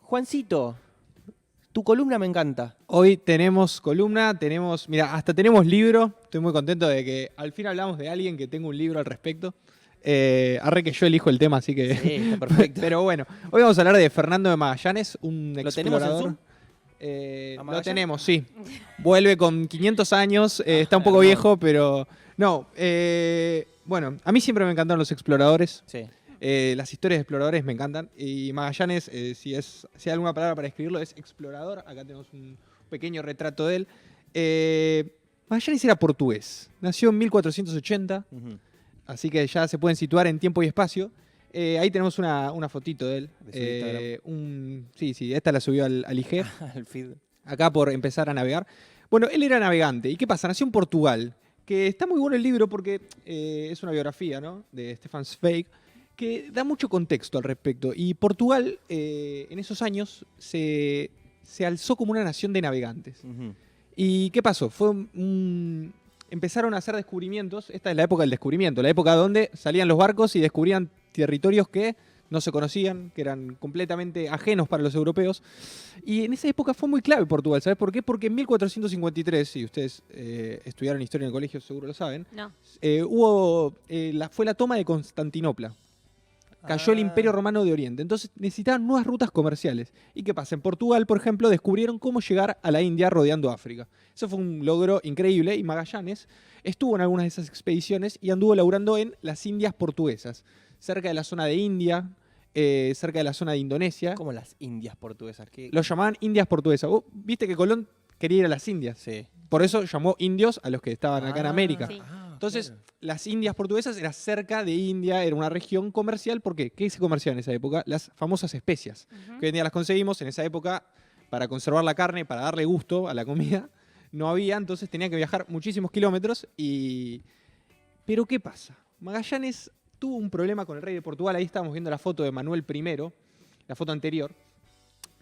Juancito, tu columna me encanta. Hoy tenemos columna, mira, hasta tenemos libro. Estoy muy contento de que al fin hablamos de alguien que tenga un libro al respecto. Arre que yo elijo el tema, así que... Sí, está perfecto. Pero bueno, hoy vamos a hablar de Fernando de Magallanes, un ¿Lo tenemos en explorador. Zoom? Lo Magallanes? tenemos, sí. Vuelve con 500 años, está un poco hermoso. viejo, pero... No, bueno, a mí siempre me encantaron los exploradores. Sí. Las historias de exploradores me encantan. Y Magallanes, si hay alguna palabra para escribirlo, es explorador. Acá tenemos un pequeño retrato de él. Magallanes era portugués. Nació en 1480, Ujú. así que ya se pueden situar en tiempo y espacio. Ahí tenemos una fotito de él. De su Instagram. Sí, esta la subió al IG. Al feed. Acá por empezar a navegar. Bueno, él era navegante. ¿Y qué pasa? Nació en Portugal. Que está muy bueno el libro porque es una biografía, ¿no? De Stefan Zweig, que da mucho contexto al respecto. Y Portugal, en esos años, se alzó como una nación de navegantes. Ujú. ¿Y qué pasó? Empezaron a hacer descubrimientos. Esta es la época del descubrimiento, la época donde salían los barcos y descubrían territorios que no se conocían, que eran completamente ajenos para los europeos. Y en esa época fue muy clave Portugal. ¿Sabes por qué? Porque en 1453, si ustedes estudiaron historia en el colegio seguro lo saben, No. fue la toma de Constantinopla. Cayó el Imperio Romano de Oriente. Entonces necesitaban nuevas rutas comerciales. ¿Y qué pasa? En Portugal, por ejemplo, descubrieron cómo llegar a la India rodeando África. Eso fue un logro increíble y Magallanes estuvo en algunas de esas expediciones y anduvo laburando en las Indias portuguesas, cerca de la zona de India, cerca de la zona de Indonesia. Como las indias portuguesas. ¿Qué? Lo llamaban Indias portuguesas. Vos viste que Colón quería ir a las Indias. Sí. Por eso llamó indios a los que estaban acá en América. Sí. Entonces, Claro. las Indias portuguesas era cerca de India, era una región comercial. ¿Por qué? ¿Qué se comerciaba en esa época? Las famosas especias. Ujú. Que hoy en día las conseguimos. En esa época, para conservar la carne, para darle gusto a la comida, no había. Entonces tenía que viajar muchísimos kilómetros. Pero ¿qué pasa? Magallanes tuvo un problema con el rey de Portugal. Ahí estamos viendo la foto de Manuel I, la foto anterior.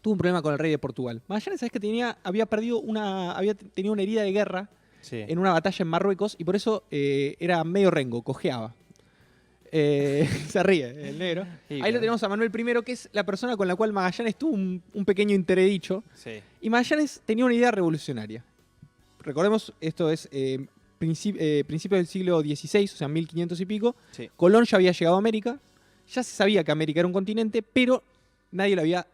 Tuvo un problema con el rey de Portugal. Magallanes, ¿sabes que había tenido una herida de guerra Sí. en una batalla en Marruecos y por eso era medio rengo, cojeaba. Se ríe el negro. Sí, Ahí claro. lo tenemos a Manuel I, que es la persona con la cual Magallanes tuvo un pequeño interedicho. Sí. Y Magallanes tenía una idea revolucionaria. Recordemos, esto es principios del siglo XVI, o sea, 1500 y pico. Sí. Colón ya había llegado a América. Ya se sabía que América era un continente, pero nadie lo había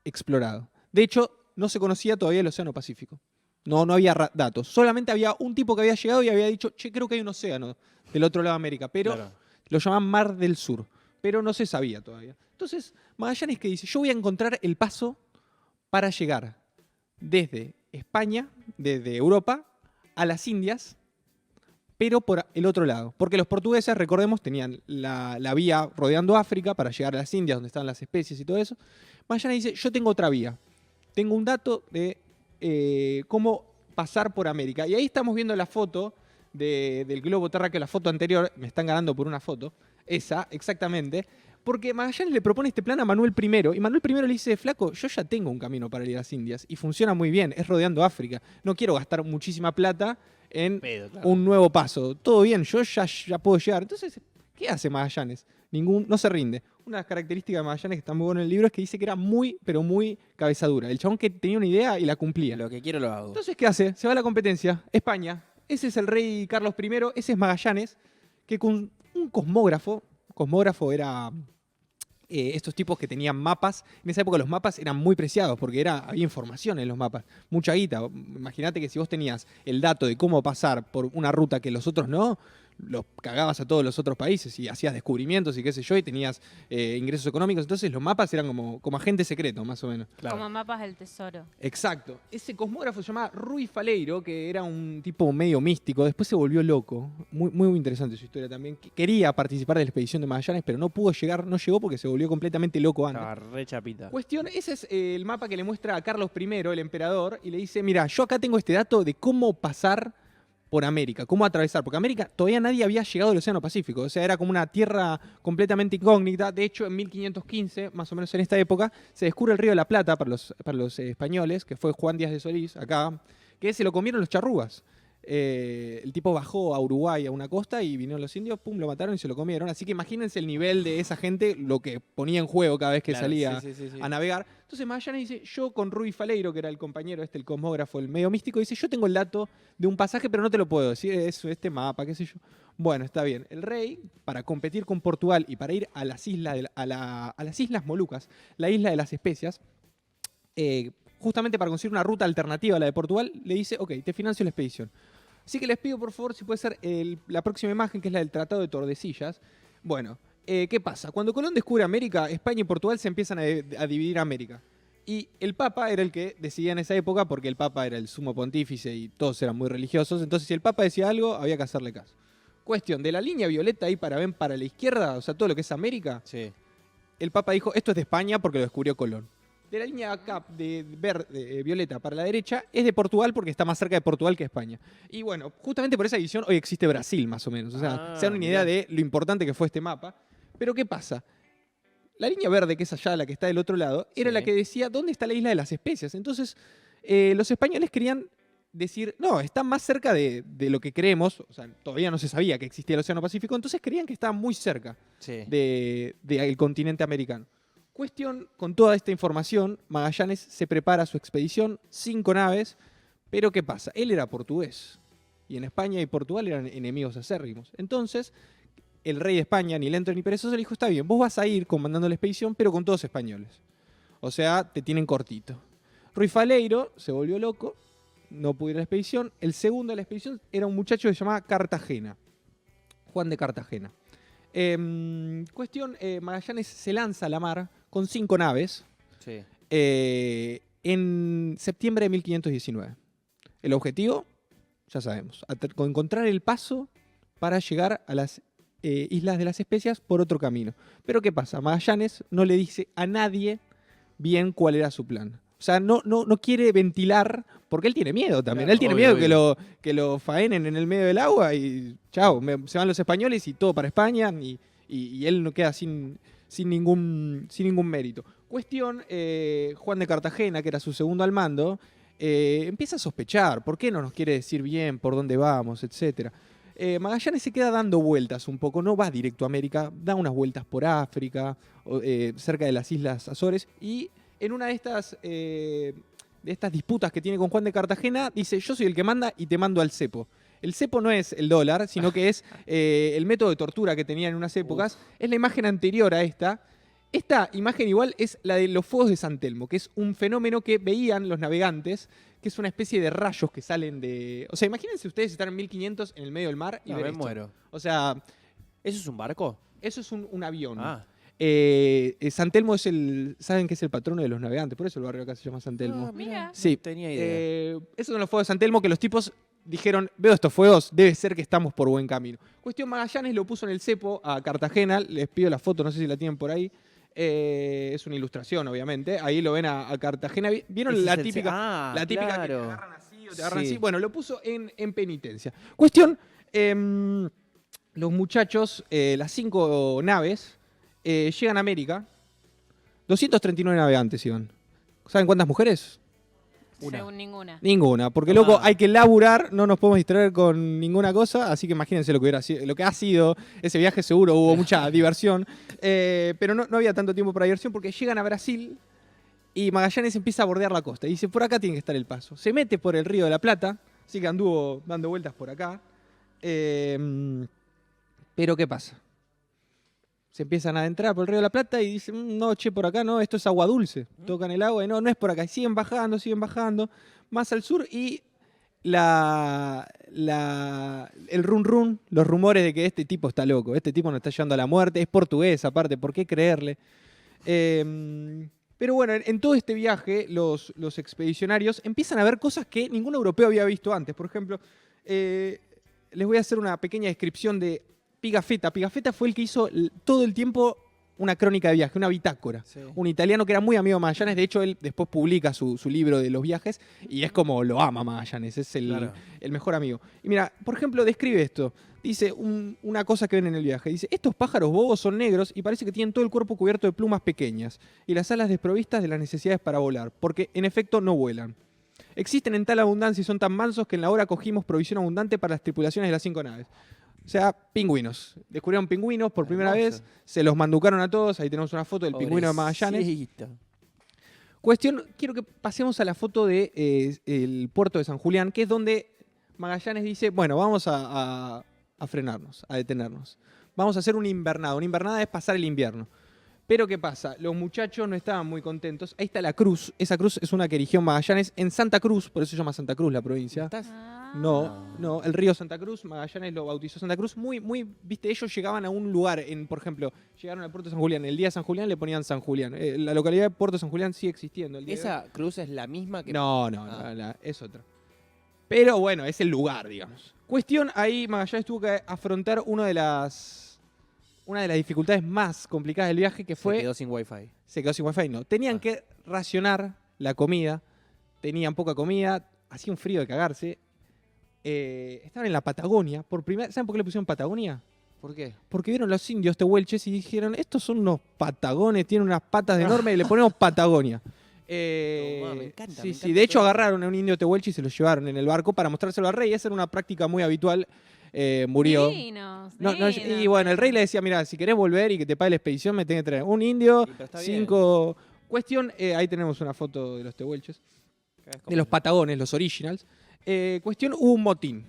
explorado. De hecho, no se conocía todavía el Océano Pacífico. No había datos. Solamente había un tipo que había llegado y había dicho, che, creo que hay un océano del otro lado de América. Pero Claro. lo llamaban Mar del Sur. Pero no se sabía todavía. Entonces, Magallanes que dice, yo voy a encontrar el paso para llegar desde España, desde Europa, a las Indias, pero por el otro lado. Porque los portugueses, recordemos, tenían la vía rodeando África para llegar a las Indias, donde están las especies y todo eso. Magallanes dice, yo tengo otra vía. Tengo un dato de cómo pasar por América. Y ahí estamos viendo la foto del globo terráqueo, la foto anterior, me están ganando por una foto, esa, exactamente, porque Magallanes le propone este plan a Manuel I, y Manuel I le dice, flaco, yo ya tengo un camino para ir a las Indias, y funciona muy bien, es rodeando África, no quiero gastar muchísima plata en Pedo, claro. un nuevo paso, todo bien, yo ya puedo llegar. Entonces, ¿qué hace Magallanes? No se rinde. Una de las características de Magallanes que está muy bueno en el libro es que dice que era muy, pero muy cabezadura. El chabón que tenía una idea y la cumplía. Lo que quiero lo hago. Entonces, ¿qué hace? Se va a la competencia. España. Ese es el rey Carlos I. Ese es Magallanes, que con un cosmógrafo era estos tipos que tenían mapas. En esa época los mapas eran muy preciados porque había información en los mapas. Mucha guita. Imagínate que si vos tenías el dato de cómo pasar por una ruta que los otros no, los cagabas a todos los otros países y hacías descubrimientos y qué sé yo, y tenías ingresos económicos. Entonces los mapas eran como agente secreto, más o menos. Claro. Como mapas del tesoro. Exacto. Ese cosmógrafo se llamaba Rui Faleiro, que era un tipo medio místico. Después se volvió loco. Muy, muy interesante su historia también. Quería participar de la expedición de Magallanes, pero no pudo llegar, no llegó porque se volvió completamente loco antes. Estaba re chapita. Cuestión, ese es el mapa que le muestra a Carlos I, el emperador, y le dice, mira, yo acá tengo este dato de cómo pasar por América, cómo atravesar, porque América todavía nadie había llegado al Océano Pacífico, o sea, era como una tierra completamente incógnita. De hecho, en 1515, más o menos en esta época, se descubre el Río de la Plata para los españoles, que fue Juan Díaz de Solís, acá, que se lo comieron los charrúas. El tipo bajó a Uruguay, a una costa, y vinieron los indios, pum, lo mataron y se lo comieron. Así que imagínense el nivel de esa gente, lo que ponía en juego cada vez que Claro, salía sí. a navegar. Entonces Magallanes dice, yo con Rui Faleiro, que era el compañero el cosmógrafo, el medio místico, dice, yo tengo el dato de un pasaje, pero no te lo puedo decir, es este mapa, qué sé yo. Bueno, está bien. El rey, para competir con Portugal y para ir a las islas, a las Islas Molucas, la isla de las especias, justamente para conseguir una ruta alternativa a la de Portugal, le dice, ok, te financio la expedición. Así que les pido, por favor, si puede ser la próxima imagen, que es la del Tratado de Tordesillas. Bueno, ¿qué pasa? Cuando Colón descubre América, España y Portugal se empiezan a dividir América. Y el Papa era el que decidía en esa época, porque el Papa era el sumo pontífice y todos eran muy religiosos. Entonces, si el Papa decía algo, había que hacerle caso. Cuestión, de la línea violeta ahí para la izquierda, o sea, todo lo que es América, Sí. el Papa dijo, esto es de España porque lo descubrió Colón. De la línea acá de verde, violeta para la derecha es de Portugal porque está más cerca de Portugal que España. Y bueno, justamente por esa división hoy existe Brasil más o menos. O sea, se dan una idea de lo importante que fue este mapa. Pero ¿qué pasa? La línea verde, que es allá, la que está del otro lado, era la que decía dónde está la isla de las especias. Entonces, los españoles querían decir, no, está más cerca de lo que creemos. O sea, todavía no se sabía que existía el Océano Pacífico, entonces creían que estaba muy cerca del continente americano. Cuestión, con toda esta información, Magallanes se prepara su expedición, 5 naves, pero ¿qué pasa? Él era portugués, y en España y Portugal eran enemigos acérrimos. Entonces, el rey de España, ni lento ni perezoso, le dijo, está bien, vos vas a ir comandando la expedición, pero con todos españoles. O sea, te tienen cortito. Rui Faleiro se volvió loco, no pudo ir a la expedición. El segundo de la expedición era un muchacho que se llamaba Cartagena, Juan de Cartagena. Cuestión, Magallanes se lanza a la mar con 5 naves en septiembre de 1519. El objetivo, ya sabemos, encontrar el paso para llegar a las Islas de las Especias por otro camino. Pero ¿qué pasa? Magallanes no le dice a nadie bien cuál era su plan. O sea, no quiere ventilar, porque él tiene miedo también. Claro, él tiene obvio, miedo que lo faenen en el medio del agua y chao, se van los españoles y todo para España y él no queda sin ningún mérito. Cuestión, Juan de Cartagena, que era su segundo al mando, empieza a sospechar. ¿Por qué no nos quiere decir bien por dónde vamos, etcétera? Magallanes se queda dando vueltas un poco, no va directo a América, da unas vueltas por África, cerca de las Islas Azores, y en una de estas disputas que tiene con Juan de Cartagena, dice, yo soy el que manda y te mando al cepo. El cepo no es el dólar, sino que es el método de tortura que tenían en unas épocas. Es la imagen anterior a esta. Esta imagen igual es la de los fuegos de San Telmo, que es un fenómeno que veían los navegantes, que es una especie de rayos que salen de... O sea, imagínense ustedes estar en 1500 en el medio del mar y ver me esto. muero. O sea... ¿Eso es un barco? Eso es un avión. Ah. San Telmo es saben que es el patrono de los navegantes, por eso el barrio acá se llama San Telmo. Mira. Sí. No tenía idea. Esos son los fuegos de San Telmo que los tipos dijeron, veo estos fuegos, debe ser que estamos por buen camino. Cuestión, Magallanes lo puso en el cepo a Cartagena, les pido la foto, no sé si la tienen por ahí. Es una ilustración, obviamente. Ahí lo ven a Cartagena. ¿Vieron la típica, la típica que te claro. agarran así o te agarran así? Bueno, lo puso en penitencia. Cuestión, los muchachos, las 5 naves, llegan a América. 239 navegantes iban. ¿Saben cuántas mujeres? Según ninguna. Ninguna, porque loco, hay que laburar, no nos podemos distraer con ninguna cosa, así que imagínense lo que ha sido ese viaje, seguro hubo mucha diversión, pero no había tanto tiempo para diversión porque llegan a Brasil y Magallanes empieza a bordear la costa y dice, por acá tiene que estar el paso. Se mete por el Río de la Plata, así que anduvo dando vueltas por acá, pero ¿qué pasa? Se empiezan a adentrar por el Río de la Plata y dicen, no, che, por acá no, esto es agua dulce. Tocan el agua y no es por acá. Y siguen bajando, más al sur y el run, los rumores de que este tipo está loco, este tipo nos está llevando a la muerte, es portugués aparte, ¿por qué creerle? Pero bueno, en todo este viaje los expedicionarios empiezan a ver cosas que ningún europeo había visto antes. Por ejemplo, les voy a hacer una pequeña descripción de Pigafetta. Pigafetta fue el que hizo todo el tiempo una crónica de viaje, una bitácora. Sí. Un italiano que era muy amigo de Magallanes. De hecho, él después publica su libro de los viajes y es como lo ama Magallanes. Es el mejor amigo. Y mira, por ejemplo, describe esto. Dice una cosa que ven en el viaje. Dice, estos pájaros bobos son negros y parece que tienen todo el cuerpo cubierto de plumas pequeñas y las alas desprovistas de las necesidades para volar, porque en efecto no vuelan. Existen en tal abundancia y son tan mansos que en la hora cogimos provisión abundante para las tripulaciones de las 5 naves. O sea, pingüinos. Descubrieron pingüinos por primera vez, se los manducaron a todos, ahí tenemos una foto del pingüino de Magallanes. Cuestión, quiero que pasemos a la foto de el puerto de San Julián, que es donde Magallanes dice, bueno, vamos a frenarnos, a detenernos. Vamos a hacer una invernada. Una invernada es pasar el invierno. Pero ¿qué pasa? Los muchachos no estaban muy contentos. Ahí está la cruz. Esa cruz es una que erigió Magallanes en Santa Cruz, por eso se llama Santa Cruz la provincia. ¿Estás? No, el río Santa Cruz, Magallanes lo bautizó Santa Cruz. Viste, ellos llegaban a un lugar, por ejemplo, llegaron al puerto de San Julián. El día de San Julián le ponían San Julián. La localidad de Puerto de San Julián sigue existiendo. El día de hoy. ¿Esa cruz es la misma que...? No, es otra. Pero bueno, es el lugar, digamos. Cuestión, ahí Magallanes tuvo que afrontar una de las dificultades más complicadas del viaje, que fue... Se quedó sin wifi. Se quedó sin wifi, no. Tenían que racionar la comida, tenían poca comida, hacía un frío de cagarse. Estaban en la Patagonia, ¿saben por qué le pusieron Patagonia? ¿Por qué? Porque vieron los indios tehuelches y dijeron, estos son unos patagones, tienen unas patas enormes y le ponemos Patagonia. Me encanta. Sí, de hecho agarraron a un indio tehuelche y se lo llevaron en el barco para mostrárselo al rey. Esa era una práctica muy habitual. Murió. Divinos, Y bueno, el rey le decía, mira, si querés volver y que te pague la expedición, me tenés que traer un indio, Sí, pero está 5... Cuestión, ahí tenemos una foto de los tehuelches, de los patagones, los originals. Cuestión, hubo un motín.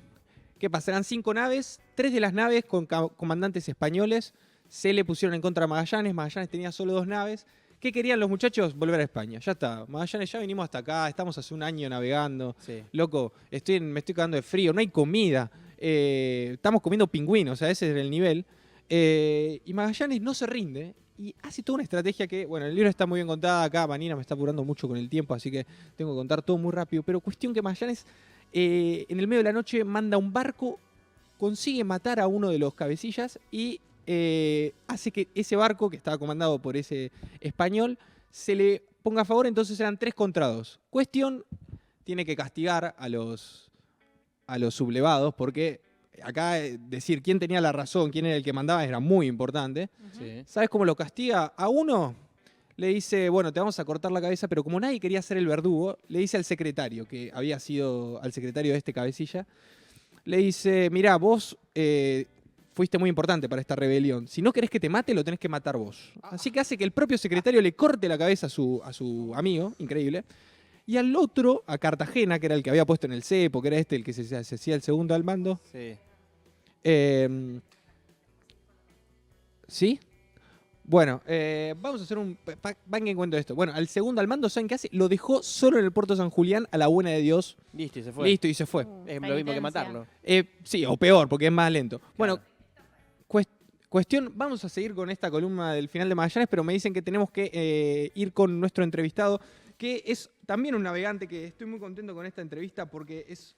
¿Qué pasa? Eran 5 naves, 3 de las naves con comandantes españoles se le pusieron en contra a Magallanes. Magallanes tenía solo 2 naves. ¿Qué querían los muchachos? Volver a España. Ya está. Magallanes, ya vinimos hasta acá, estamos hace un año navegando. Sí. Loco, me estoy cagando de frío, no hay comida. Estamos comiendo pingüinos, o sea, ese es el nivel. Y Magallanes no se rinde y hace toda una estrategia que, bueno, el libro está muy bien contada. Acá Vanina me está apurando mucho con el tiempo, así que tengo que contar todo muy rápido. Pero cuestión que Magallanes, en el medio de la noche, manda un barco, consigue matar a uno de los cabecillas y hace que ese barco, que estaba comandado por ese español, se le ponga a favor. Entonces eran 3 contra 2. Cuestión, tiene que castigar a los sublevados, porque acá decir quién tenía la razón, quién era el que mandaba, era muy importante. Sí. ¿Sabes cómo lo castiga? A uno le dice, bueno, te vamos a cortar la cabeza, pero como nadie quería ser el verdugo, le dice al secretario, que había sido al secretario de este cabecilla, le dice, mirá, vos fuiste muy importante para esta rebelión. Si no querés que te mate, lo tenés que matar vos. Así que hace que el propio secretario le corte la cabeza a su amigo, increíble. Y al otro, a Cartagena, que era el que había puesto en el cepo, que era el que se hacía el segundo al mando. Sí. ¿Sí? Bueno, vamos a hacer un... Van en cuento esto. Bueno, al segundo al mando, ¿saben qué hace? Lo dejó solo en el puerto de San Julián a la buena de Dios. Listo, y se fue. Listo, y se fue. Es lo mismo que matarlo. Sí, o peor, porque es más lento. Bueno, cuestión, vamos a seguir con esta columna del final de Magallanes, pero me dicen que tenemos que ir con nuestro entrevistado, que es también un navegante, que estoy muy contento con esta entrevista porque es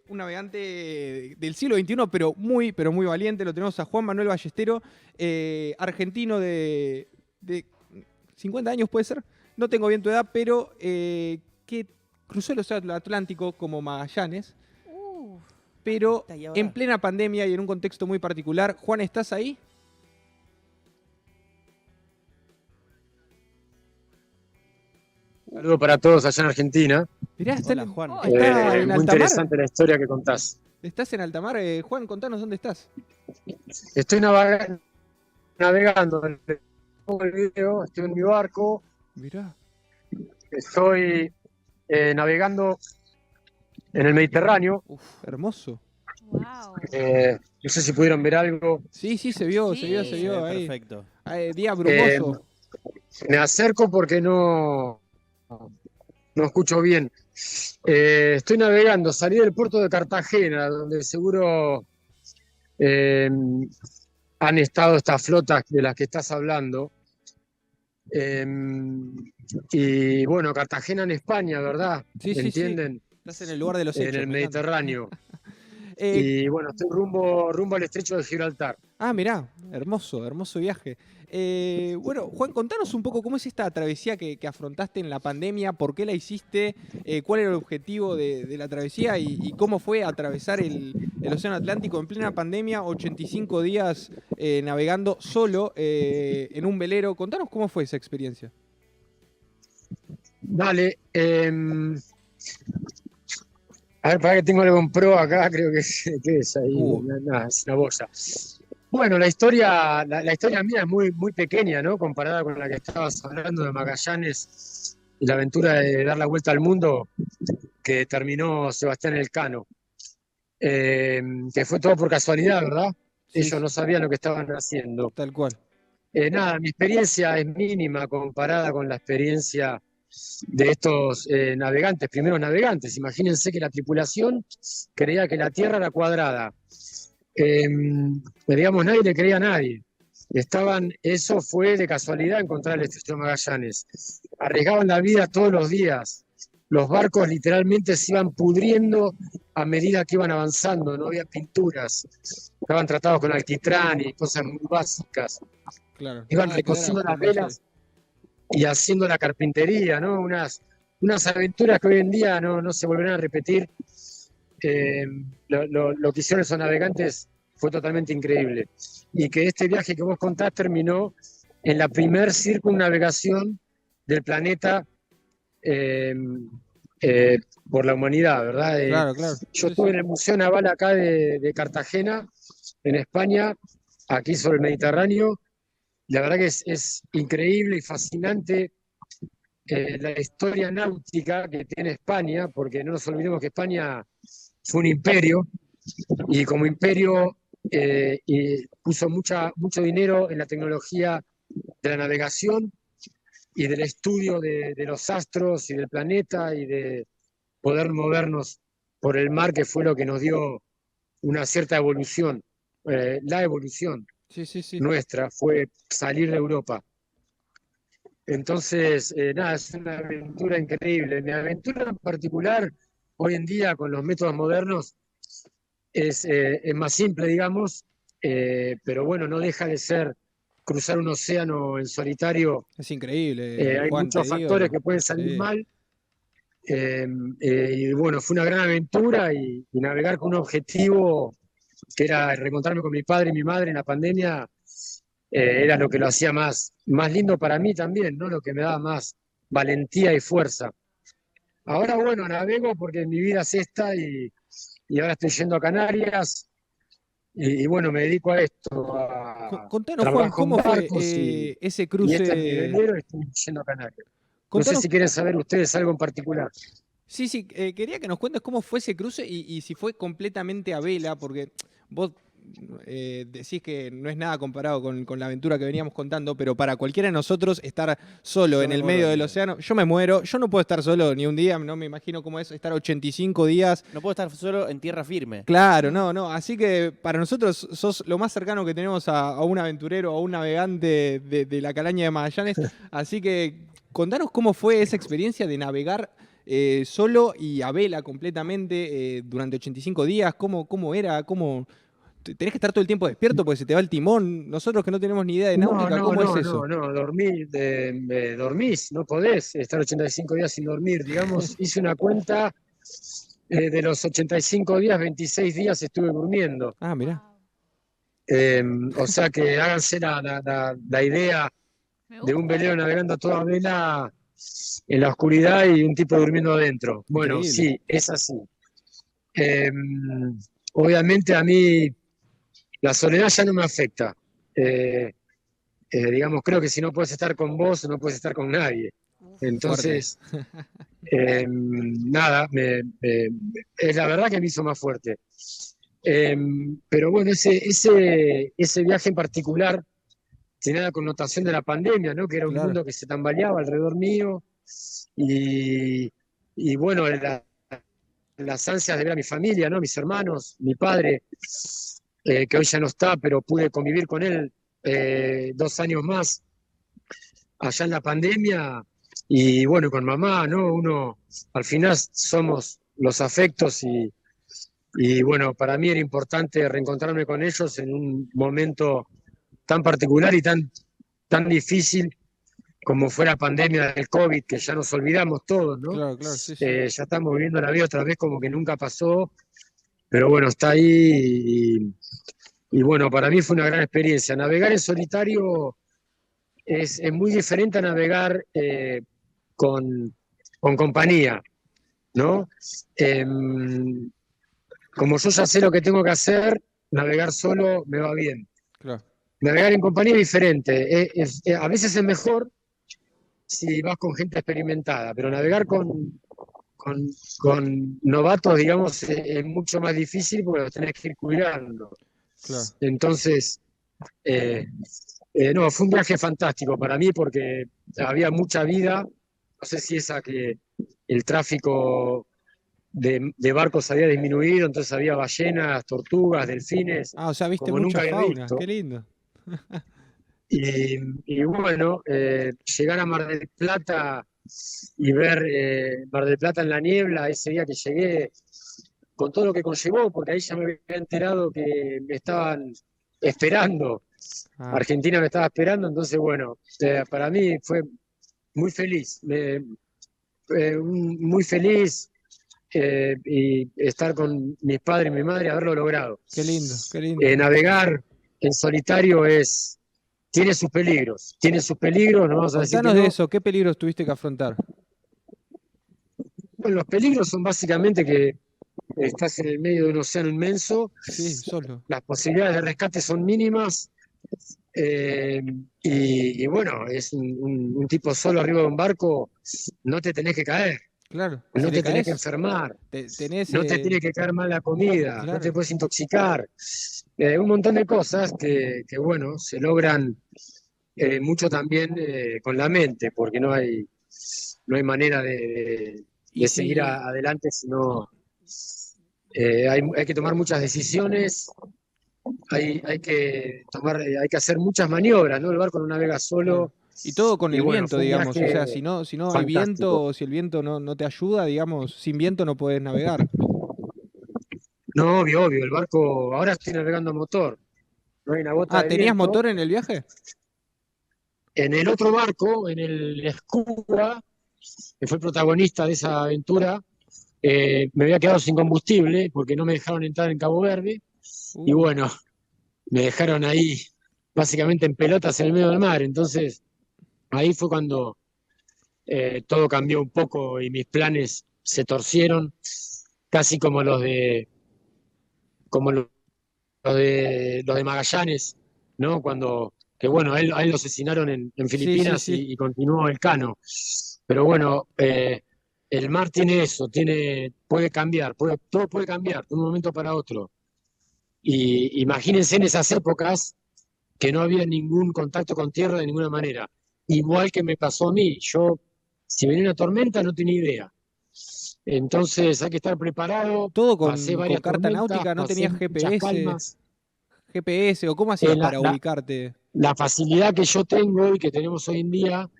un navegante del siglo XXI, pero muy valiente. Lo tenemos a Juan Manuel Ballestero, argentino de 50 años, puede ser. No tengo bien tu edad, pero que cruzó el Océano Atlántico como Magallanes, pero Está ahí ahora. en plena pandemia y en un contexto muy particular. Juan, ¿estás ahí? Saludo para todos allá en Argentina. Mirá, Hola, Juan. está en Muy alta mar. interesante la historia que contás. ¿Estás en alta mar? Juan, contanos dónde estás. Estoy navegando. Pongo el video, estoy en mi barco. Mirá. Estoy navegando en el Mediterráneo. Hermoso. Wow. No sé si pudieron ver algo. Sí, se vio Sí. ahí. Perfecto. Día brumoso. Me acerco porque no escucho bien. Estoy navegando, salí del puerto de Cartagena, donde seguro han estado estas flotas de las que estás hablando. Y bueno, Cartagena en España, ¿verdad? Sí. ¿Entienden? Estás en el lugar de los hechos. En el me encanta. Mediterráneo. Eh, Y bueno, estoy rumbo al estrecho de Gibraltar. Mirá, hermoso viaje. Bueno, Juan, contanos un poco cómo es esta travesía que afrontaste en la pandemia, por qué la hiciste, cuál era el objetivo de la travesía y cómo fue atravesar el Océano Atlántico en plena pandemia, 85 días navegando solo en un velero. Contanos cómo fue esa experiencia. Dale. A ver, para que tengo algo en pro acá, creo que es ahí. Nada, es una boya. Bueno, la historia mía es muy pequeña, ¿no? Comparada con la que estabas hablando de Magallanes. y la aventura de dar la vuelta al mundo que terminó Sebastián Elcano. Que fue todo por casualidad, ¿verdad? Sí, Ellos no sabían lo que estaban haciendo. tal cual. Nada, mi experiencia es mínima comparada con la experiencia de estos navegantes, primeros navegantes. Imagínense que la tripulación creía que la Tierra era cuadrada. Digamos, nadie le creía a nadie. Eso fue de casualidad encontrar el estrecho Magallanes. Arriesgaban la vida todos los días. Los barcos literalmente se iban pudriendo a medida que iban avanzando, no había pinturas. Estaban tratados con alquitrán y cosas muy básicas. Claro. Iban recociendo las velas y haciendo la carpintería, ¿no? Unas aventuras que hoy en día no se volverán a repetir. Lo que hicieron esos navegantes fue totalmente increíble. Y que este viaje que vos contás terminó en la primer circunnavegación del planeta por la humanidad, ¿verdad? Claro, claro. Yo estuve en el Museo Naval acá de Cartagena, en España, aquí sobre el Mediterráneo. La verdad que es increíble y fascinante la historia náutica que tiene España, porque no nos olvidemos que España fue un imperio, y como imperio y puso mucho dinero en la tecnología de la navegación y del estudio de los astros y del planeta y de poder movernos por el mar, que fue lo que nos dio una cierta evolución. La evolución nuestra fue salir de Europa. Entonces, nada, es una aventura increíble. Mi aventura en particular, hoy en día, con los métodos modernos, es más simple, digamos, pero bueno, no deja de ser cruzar un océano en solitario. Es increíble. Hay Juan, muchos factores que pueden salir mal. Y bueno, fue una gran aventura y navegar con un objetivo que era reencontrarme con mi padre y mi madre en la pandemia, era lo que lo hacía más lindo para mí también, ¿no? Lo que me daba más valentía y fuerza. Ahora, bueno, navego porque mi vida es esta y ahora estoy yendo a Canarias y bueno, me dedico a esto, Contanos, Juan, ¿cómo fue ese cruce? Y este es mi velero y estoy yendo a Canarias. No sé si quieren saber ustedes algo en particular. Sí, quería que nos cuentes cómo fue ese cruce y si fue completamente a vela, porque vos decís que no es nada comparado con la aventura que veníamos contando, pero para cualquiera de nosotros estar solo en el medio del océano, yo me muero, yo no puedo estar solo ni un día, no me imagino cómo es estar 85 días. No puedo estar solo en tierra firme. Claro, no, así que para nosotros sos lo más cercano que tenemos a un aventurero, a un navegante de la calaña de Magallanes, así que contanos cómo fue esa experiencia de navegar solo y a vela completamente durante 85 días, cómo era, tenés que estar todo el tiempo despierto porque se te va el timón. Nosotros que no tenemos ni idea de náutica, ¿cómo es eso? No, dormís, no podés estar 85 días sin dormir. Digamos, hice una cuenta, de los 85 días, 26 días estuve durmiendo. Ah, mirá. O sea que háganse la idea de un velero navegando a toda vela en la oscuridad y un tipo durmiendo adentro. Bueno, increíble. Sí, es así. Obviamente a mí la soledad ya no me afecta. Digamos, creo que si no puedes estar con vos, no puedes estar con nadie. Entonces, nada, es la verdad que me hizo más fuerte. Pero bueno, ese viaje en particular tenía la connotación de la pandemia, ¿no? Que era un mundo que se tambaleaba alrededor mío y bueno, las ansias de ver a mi familia, ¿no? Mis hermanos, mi padre, que hoy ya no está, pero pude convivir con él 2 años más allá en la pandemia y bueno, con mamá, ¿no? Uno, al final somos los afectos y bueno, para mí era importante reencontrarme con ellos en un momento tan particular y tan difícil como fue la pandemia del COVID, que ya nos olvidamos todos, ¿no? Claro, sí. Ya estamos viviendo la vida otra vez como que nunca pasó, pero bueno, está ahí y bueno, para mí fue una gran experiencia. Navegar en solitario es muy diferente a navegar con compañía, ¿no? Como yo ya sé lo que tengo que hacer, navegar solo me va bien. Claro. Navegar en compañía es diferente. A veces es mejor, si vas con gente experimentada, pero navegar con, con novatos, digamos, es mucho más difícil porque los tenés que ir cuidando. Claro. Entonces, eh, no, fue un viaje fantástico para mí porque había mucha vida. No sé si esa que el tráfico de barcos había disminuido, entonces había ballenas, tortugas, delfines, Ah, o sea, viste como nunca mucha había fauna. visto. Qué lindo. Y bueno, llegar a Mar del Plata y ver Mar del Plata en la niebla, ese día que llegué, con todo lo que conllevó, porque ahí ya me había enterado que me estaban esperando, Ah, Argentina me estaba esperando, entonces bueno, para mí fue muy feliz, muy feliz y estar con mis padres y mi madre, haberlo logrado. qué lindo, qué lindo. Navegar en solitario tiene sus peligros, no vamos a decir que Contanos de no. eso, ¿qué peligros tuviste que afrontar? Bueno, los peligros son básicamente que estás en el medio de un océano inmenso, Sí, solo. las posibilidades de rescate son mínimas, eh, y bueno, es un tipo solo arriba de un barco, no te tenés que caer, Claro. Si no te te tenés que caes, enfermar, tenés. no te tiene que caer mal la comida, no te Claro. puedes intoxicar, un montón de cosas que bueno, se logran mucho también con la mente, porque no hay manera Y de seguir si. adelante, sino hay que tomar muchas decisiones, hay que hacer muchas maniobras, ¿no? El barco no navega Claro. solo, Y todo con y el bueno, viento, fue un digamos. O sea, viaje si no hay fantástico. viento, si el viento no te ayuda, digamos, sin viento no podés navegar. No, obvio, obvio, el barco ahora estoy navegando a motor, no hay una gota Ah, de ¿tenías viento. motor en el viaje? En el otro barco, en el Scuba, que fue el protagonista de esa aventura, me había quedado sin combustible porque no me dejaron entrar en Cabo Verde y Uh, bueno, me dejaron ahí básicamente en pelotas en el medio del mar. Entonces ahí fue cuando todo cambió un poco y mis planes se torcieron, casi como los de Magallanes, ¿no? Que bueno, a él lo asesinaron en sí, sí, Filipinas sí. y continuó el cano. Pero bueno, el mar tiene eso, puede cambiar, todo puede cambiar de un momento para otro. Y imagínense en esas épocas que no había ningún contacto con tierra de ninguna manera. Igual que me pasó a mí, si venía una tormenta, no tenía idea. Entonces hay que estar preparado, Todo pasé con varias carta tormentas, náutica, ¿no pasé tenías muchas GPS? calmas. GPS, o cómo Eh, hacías la, para la- ubicarte. la facilidad que yo tengo y que tenemos hoy en día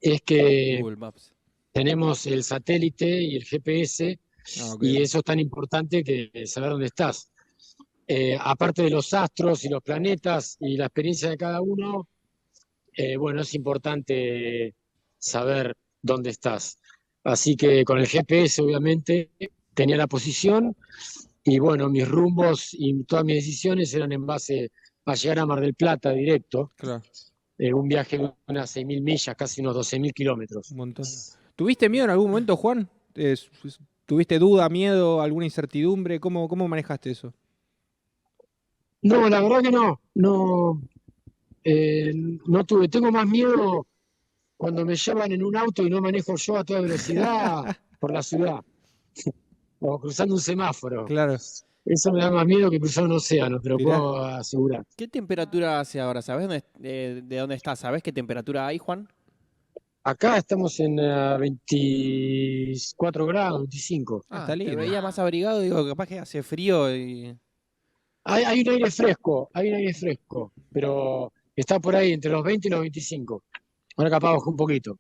es que Google Maps. tenemos el satélite y el GPS, Ah, ok, y ok. eso es tan importante que saber dónde estás. Aparte de los astros y los planetas y la experiencia de cada uno, bueno, es importante saber dónde estás. Así que con el GPS, obviamente, tenía la posición y bueno, mis rumbos y todas mis decisiones eran en base a llegar a Mar del Plata directo, Claro, un viaje de unas 6.000 millas, casi unos 12.000 un kilómetros. montón. ¿Tuviste miedo en algún momento, Juan? ¿Tuviste duda, miedo, alguna incertidumbre? ¿Cómo manejaste eso? No, la verdad que no tuve. Tengo más miedo cuando me llevan en un auto y no manejo yo a toda velocidad por la ciudad o cruzando un semáforo. Claro, Eso me da más miedo que cruzar un océano, te lo mirá. puedo asegurar. ¿Qué temperatura hace ahora? ¿Sabés de dónde estás? ¿Sabés qué temperatura hay, Juan? Acá estamos en 24 grados, 25. Ah, está Te lindo. veía más abrigado, digo, capaz que hace frío y... Hay un aire fresco, pero está por ahí entre los 20 y los 25. Ahora capaz bajó un poquito.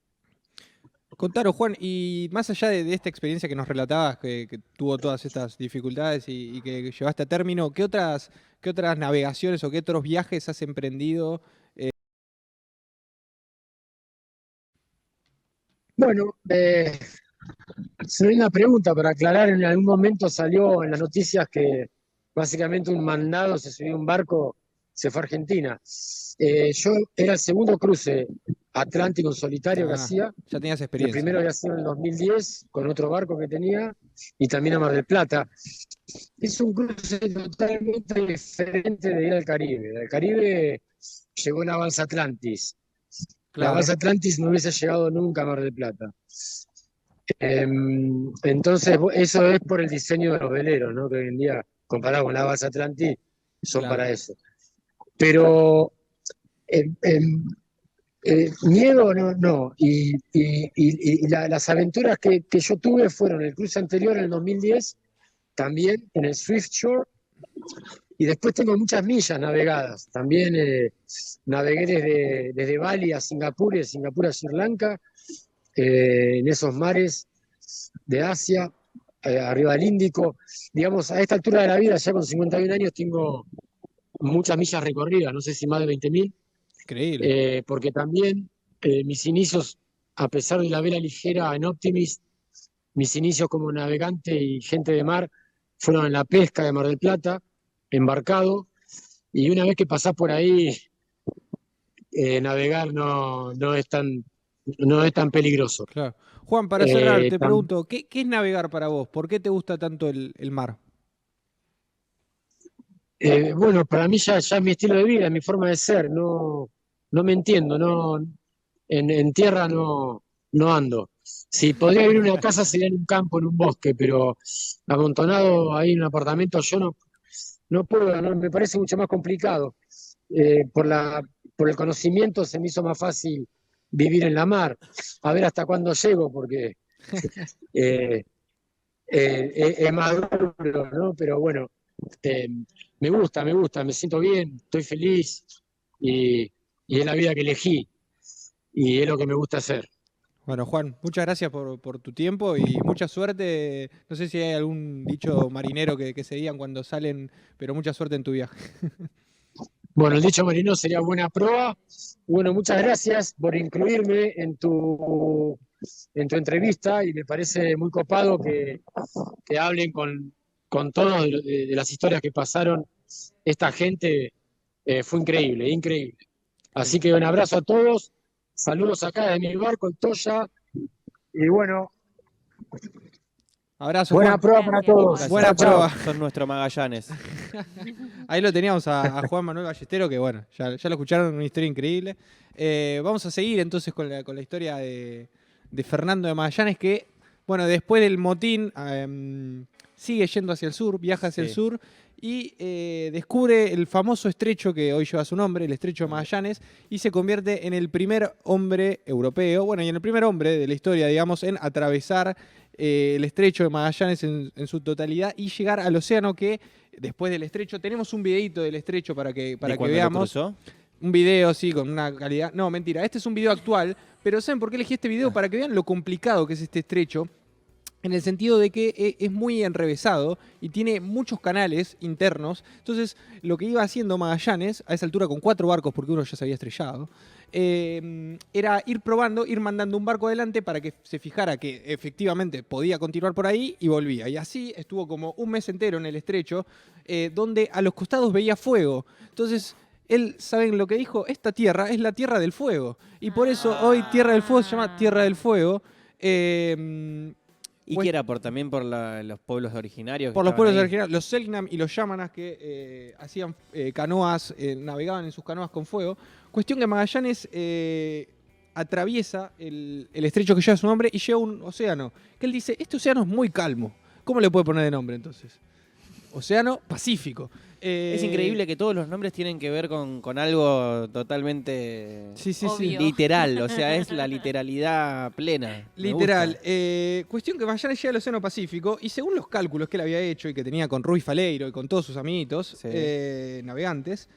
Contaros, Juan, y más allá de esta experiencia que nos relatabas, que tuvo todas estas dificultades y que llevaste a término, ¿qué otras navegaciones o qué otros viajes has emprendido? Bueno, se me dio una pregunta para aclarar. En algún momento salió en las noticias que básicamente un mandado se subió a un barco, se fue a Argentina. Yo era el segundo cruce atlántico en solitario que Ah, hacía. ya tenías El experiencia. primero había sido en el 2010 con otro barco que tenía y también a Mar del Plata. Es un cruce totalmente diferente de ir al Caribe. Al Caribe llegó la balsa Atlantis. Claro. base Atlantis no hubiese llegado nunca a Mar del Plata. Entonces, eso es por el diseño de los veleros, ¿no? Que hoy en día, comparado con la base Atlantis, son Claro. para eso. Pero miedo no. Y las aventuras que yo tuve fueron el cruce anterior en el 2010, también en el Swift Shore, y después tengo muchas millas navegadas. También navegué desde Bali a Singapur y de Singapur a Sri Lanka, en esos mares de Asia, arriba del Índico. Digamos, a esta altura de la vida, ya con 51 años, tengo muchas millas recorridas, no sé si más de 20.000. Increíble. Porque también mis inicios, a pesar de la vela ligera en Optimist, mis inicios como navegante y gente de mar fueron en la pesca de Mar del Plata, embarcado, y una vez que pasás por ahí, navegar no es tan peligroso. Claro. Juan, para cerrar, te tam- pregunto, ¿qué es navegar para vos? ¿Por qué te gusta tanto el mar? Bueno, para mí ya es mi estilo de vida, mi forma de ser, no me entiendo, en tierra no ando. Si podría vivir en una casa sería en un campo, en un bosque, pero amontonado ahí en un apartamento yo no puedo, me parece mucho más complicado. Por el conocimiento se me hizo más fácil vivir en la mar, a ver hasta cuándo llego, porque eh, es más duro, ¿no? Pero bueno, eh, me gusta, me siento bien, estoy feliz y, y es la vida que elegí y es lo que me gusta hacer. Bueno, Juan, muchas gracias por tu tiempo y mucha suerte. No sé si hay algún dicho marinero que se digan cuando salen, pero mucha suerte en tu viaje. Bueno, el dicho marino sería buena proa. Bueno, muchas gracias por incluirme en tu entrevista y me parece muy copado que hablen con todos de las historias que pasaron esta gente. Fue increíble, increíble. Así que un abrazo a todos, saludos acá de mi barco, el Toya, y bueno, Abrazo, buena Juan. prueba para Gracias, todos. Juan. Buena Chao, chao. prueba. Son nuestro Magallanes. Ahí lo teníamos a Juan Manuel Ballestero, que bueno, ya lo escucharon, una historia increíble. Vamos a seguir entonces con la historia de Fernando de Magallanes, que, bueno, después del motín sigue yendo hacia el sur, viaja hacia el Sí. sur y descubre el famoso estrecho que hoy lleva su nombre, el estrecho de Magallanes, y se convierte en el primer hombre europeo, bueno, y en el primer hombre de la historia, digamos, en atravesar el estrecho de Magallanes en su totalidad y llegar al océano, que después del estrecho tenemos un videito del estrecho para que ¿De cuando lo veamos. cruzó? Un video, sí, con una calidad. No, mentira, este es un video actual, pero ¿saben por qué elegí este video? Para que vean lo complicado que es este estrecho, en el sentido de que es muy enrevesado y tiene muchos canales internos. Entonces, lo que iba haciendo Magallanes, a esa altura con 4 barcos, porque uno ya se había estrellado, era ir probando, ir mandando un barco adelante para que se fijara que efectivamente podía continuar por ahí y volvía. Y así estuvo como un mes entero en el estrecho, donde a los costados veía fuego. Entonces, él, ¿saben lo que dijo? Esta tierra es la Tierra del Fuego. Y por eso hoy Tierra del Fuego se llama Tierra del Fuego. ¿Y qué era? También por los pueblos originarios? Por que los pueblos estaban ahí? originarios, los Selknam y los Yámanas que hacían canoas, navegaban en sus canoas con fuego. Cuestión que Magallanes atraviesa el estrecho que lleva su nombre y llega a un océano. Que él dice, este océano es muy calmo. ¿Cómo le puede poner de nombre entonces? Océano Pacífico. Es increíble que todos los nombres tienen que ver con algo totalmente Sí, sí, sí. Obvio. literal, o sea, es la literalidad plena. Me Literal. gusta. Cuestión que Magallanes llega al Océano Pacífico y según los cálculos que él había hecho y que tenía con Ruy Faleiro y con todos sus amiguitos Sí. navegantes,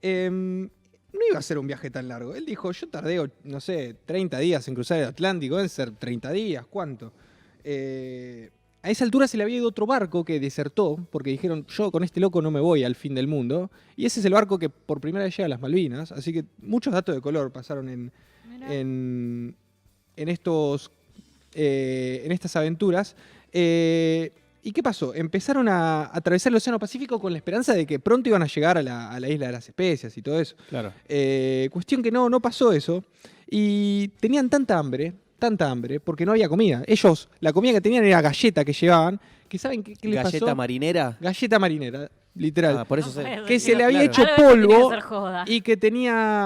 no iba a ser un viaje tan largo. Él dijo, yo tardé, no sé, 30 días en cruzar el Atlántico, deben ser 30 días, ¿cuánto? A esa altura se le había ido otro barco que desertó, porque dijeron, yo con este loco no me voy al fin del mundo. Y ese es el barco que por primera vez llega a las Malvinas. Así que muchos datos de color pasaron Mirá. en estas aventuras. ¿Y qué pasó? Empezaron a atravesar el Océano Pacífico con la esperanza de que pronto iban a llegar a la isla de las especias y todo eso. Claro. Cuestión que no pasó eso. Y tenían tanta hambre, porque no había comida. Ellos, la comida que tenían era galleta que llevaban, que ¿saben qué les pasó? ¿Galleta marinera? Galleta marinera. literal. Ah, por eso No sé. puede Que ser. se le había Claro. hecho Algo que tenía que polvo ser joda. y que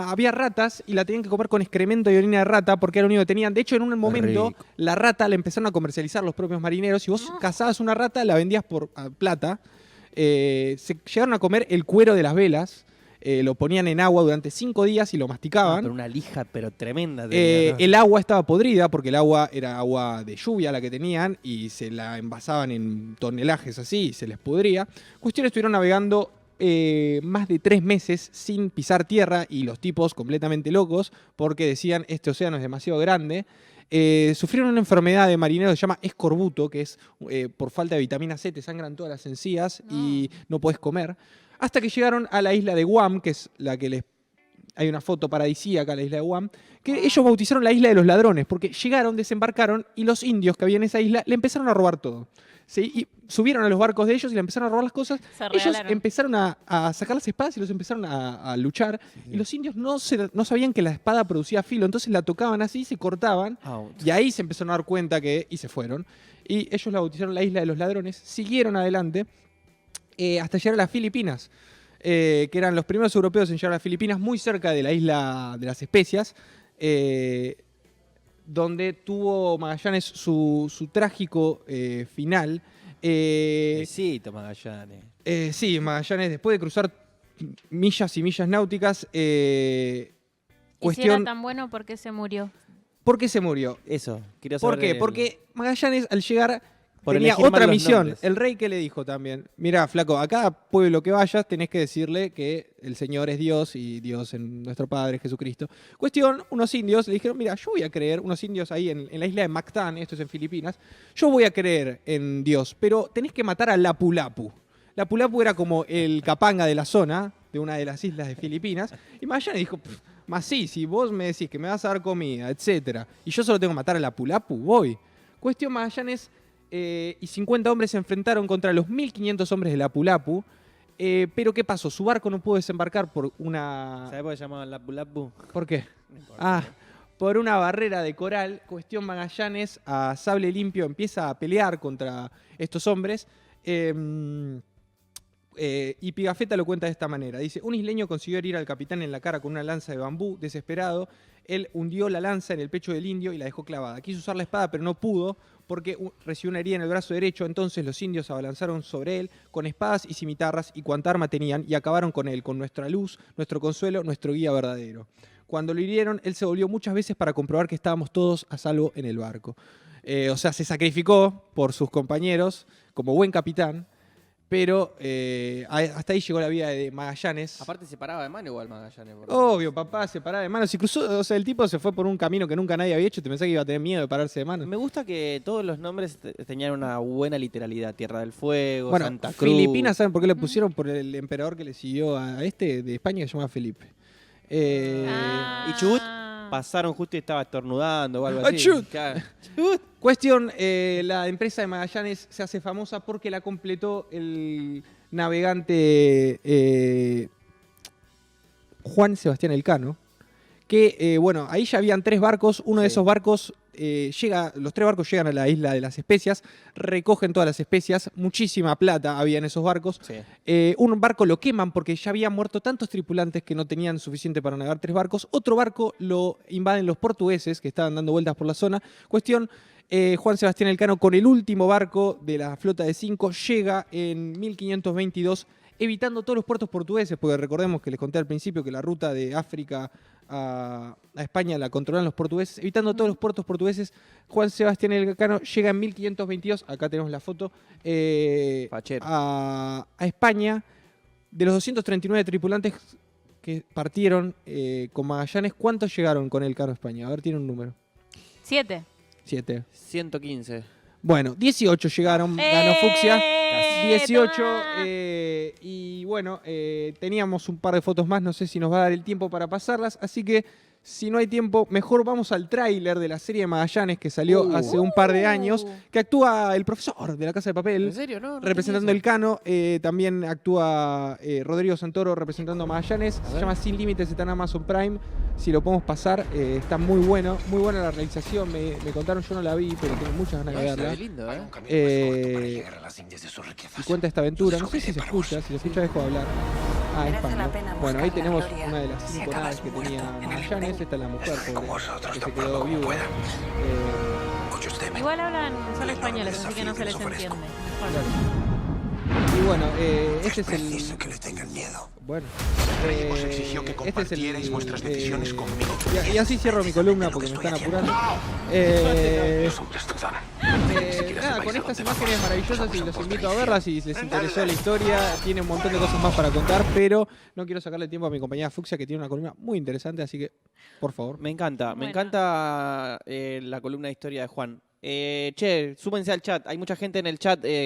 había ratas y la tenían que comer con excremento y orina de rata porque era lo único que tenían. De hecho, en un momento, rico. la rata la empezaron a comercializar los propios marineros. Si vos cazabas una rata, la vendías por plata. Se llegaron a comer el cuero de las velas, lo ponían en agua durante 5 días y lo Ah, masticaban. pero una lija, pero tremenda. tenía, ¿no? El agua estaba podrida porque el agua era agua de lluvia la que tenían y se la envasaban en tonelajes así y se les pudría. Cuestión, estuvieron navegando más de 3 meses sin pisar tierra y los tipos completamente locos porque decían este océano es demasiado grande. Sufrieron una enfermedad de marinero que se llama escorbuto, que es por falta de vitamina C, te sangran todas las encías y no podés comer. Hasta que llegaron a la isla de Guam, que es la que les... Hay una foto paradisíaca, la isla de Guam, que ellos bautizaron la isla de los ladrones, porque llegaron, desembarcaron y los indios que había en esa isla le empezaron a robar todo. ¿Sí? Y subieron a los barcos de ellos y le empezaron a robar las cosas. Se Ellos regalaron. empezaron a sacar las espadas y los empezaron a luchar. Y los indios no sabían que la espada producía filo, entonces la tocaban así, se cortaban. Y ahí se empezaron a dar cuenta y se fueron. Y ellos la bautizaron la isla de los ladrones, siguieron adelante hasta llegar a las Filipinas. Que eran los primeros europeos en llegar a las Filipinas, muy cerca de la isla de las Especias, donde tuvo Magallanes su trágico final. Besito, Magallanes. Sí, Magallanes, después de cruzar millas y millas náuticas, Y si era cuestión, tan bueno, ¿por qué se murió? ¿por qué se murió? Eso, quería ¿Por saber qué? el- Porque Magallanes al llegar Por tenía elegir mal otra los misión. nombres. El rey que le dijo también, mira, flaco, a cada pueblo que vayas tenés que decirle que el Señor es Dios y Dios en nuestro Padre Jesucristo. Cuestión, unos indios le dijeron, mira, yo voy a creer, unos indios ahí en la isla de Mactán, esto es en Filipinas, yo voy a creer en Dios, pero tenés que matar a Lapu-Lapu. Lapu-Lapu era como el capanga de la zona, de una de las islas de Filipinas, y Magallanes dijo, más sí, si vos me decís que me vas a dar comida, etcétera, y yo solo tengo que matar a Lapu-Lapu, voy. Cuestión, Magallanes y 50 hombres se enfrentaron contra los 1500 hombres de Lapu-Lapu. Pero ¿qué pasó? Su barco no pudo desembarcar por una... ¿Sabes por qué se llamaban Lapu Lapu? ¿Por qué? No importa. Ah, por una barrera de coral. Cuestión, Magallanes a sable limpio empieza a pelear contra estos hombres. Y Pigafetta lo cuenta de esta manera. Dice, un isleño consiguió herir al capitán en la cara con una lanza de bambú. Desesperado, él hundió la lanza en el pecho del indio y la dejó clavada. Quiso usar la espada, pero no pudo porque recibió una herida en el brazo derecho. Entonces los indios se abalanzaron sobre él con espadas y cimitarras y cuanta arma tenían y acabaron con él, con nuestra luz, nuestro consuelo, nuestro guía verdadero. Cuando lo hirieron, él se volvió muchas veces para comprobar que estábamos todos a salvo en el barco. O sea, se sacrificó por sus compañeros como buen capitán. Pero hasta ahí llegó la vida de Magallanes. Aparte se paraba de mano igual Magallanes. por- Obvio, papá, se paraba de mano. Si cruzó, o sea, el tipo se fue por un camino que nunca nadie había hecho. ¿Te pensás que iba a tener miedo de pararse de mano? Me gusta que todos los nombres tenían una buena literalidad. Tierra del Fuego, Bueno, Santa Cruz. Filipinas, ¿saben por qué le pusieron? Por el emperador que le siguió a este de España que se llama Felipe. Ah. ¿Y Chubut? Pasaron justo y estaba estornudando o algo así. Achut. Claro. Cuestión, la empresa de Magallanes se hace famosa porque la completó el navegante Juan Sebastián Elcano, que, bueno, ahí ya habían 3 barcos, uno de Sí. esos barcos los 3 barcos llegan a la isla de las especias, recogen todas las especias, muchísima plata había en esos barcos. Sí. Un barco lo queman porque ya habían muerto tantos tripulantes que no tenían suficiente para navegar 3 barcos. Otro barco lo invaden los portugueses que estaban dando vueltas por la zona. Cuestión, Juan Sebastián Elcano con el último barco de la flota de 5 llega en 1522 evitando todos los puertos portugueses, porque recordemos que les conté al principio que la ruta de África a España la controlan los portugueses, evitando todos los puertos portugueses. Juan Sebastián Elcano llega en 1522, acá tenemos la foto, Fachero. a España. De los 239 tripulantes que partieron con Magallanes, ¿cuántos llegaron con Elcano a España? A ver, tiene un número. 7. 7. 115. Bueno, 18 llegaron, ganó Fucsia. 18 Tomá. y bueno, teníamos un par de fotos más, no sé si nos va a dar el tiempo para pasarlas, así que Si no hay tiempo, mejor vamos al tráiler de la serie de Magallanes que salió hace un par de años, que actúa el profesor de La Casa de Papel. ¿En serio? No, Representando el Cano, también actúa Rodrigo Santoro representando a Magallanes. Se llama Sin Límites, está en Amazon Prime. Si lo podemos pasar, está muy bueno. Muy buena la realización. Me contaron, yo no la vi, pero tengo muchas ganas de verla. Qué lindo, Y cuenta esta aventura. No sé si se escucha, si se escucha dejo de hablar. Ah, es español. Bueno, ahí tenemos una de las 5 naves que tenía Magallanes. Esta es la mujer, pobre, que se quedó viuda. Igual hablan solo españoles, así que no se les entiende. Y bueno, este es el... que le tengan miedo. Bueno, Reyes exigió que este es el... compartierais vuestras decisiones conmigo. Y así cierro mi columna porque me están apurando. Los hombres dudan. Nada, con estas imágenes maravillosas y los invito a verlas si les interesó la historia. Tiene un montón de cosas más para contar, pero no quiero sacarle tiempo a mi compañera Fucsia, que tiene una columna muy interesante, así que, por favor. Me encanta, me Bueno. encanta la columna de historia de Juan. Che, súmense al chat. Hay mucha gente en el chat